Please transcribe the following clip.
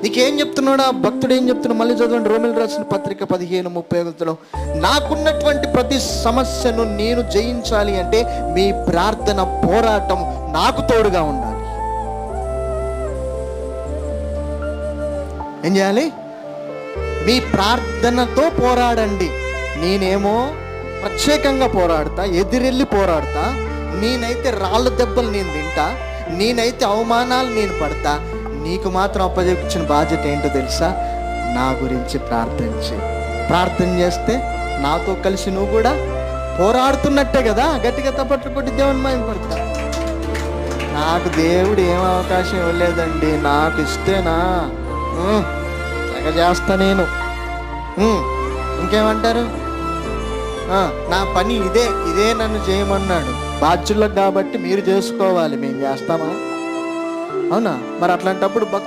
నీకేం చెప్తున్నాడు ఆ భక్తుడు? ఏం చెప్తున్నాడు? మళ్ళీ చదవండి, రోమిలకు రాసిన పత్రిక 15:31. నాకున్నటువంటి ప్రతి సమస్యను నేను జయించాలి అంటే మీ ప్రార్థన పోరాటం నాకు తోడుగా ఉండాలి. ఏం చేయాలి? మీ ప్రార్థనతో పోరాడండి. నేనేమో ప్రత్యేకంగా పోరాడతా, ఎదిరెళ్ళి పోరాడతా. నేనైతే రాళ్ళ దెబ్బలు నేను తింటా, నేనైతే అవమానాలు నేను పడతా. నీకు మాత్రం అప్పచెప్పించిన బాధ్యత ఏంటో తెలుసా? నా గురించి ప్రార్థన చేస్తే నాతో కలిసి నువ్వు కూడా పోరాడుతున్నట్టే కదా. గట్టిగా తప్పట్లు కొట్టి దేవుని మహిమపడతా. నాకు దేవుడు ఏం అవకాశం ఇవ్వలేదండి, నాకు ఇస్తేనా తెగ చేస్తా నేను. ఇంకేమంటారు? నా పని ఇదే నన్ను చేయమన్నాడు. బాధ్యులకు కాబట్టి మీరు చేసుకోవాలి, మేము చేస్తామా? అవునా? మరి అట్లాంటప్పుడు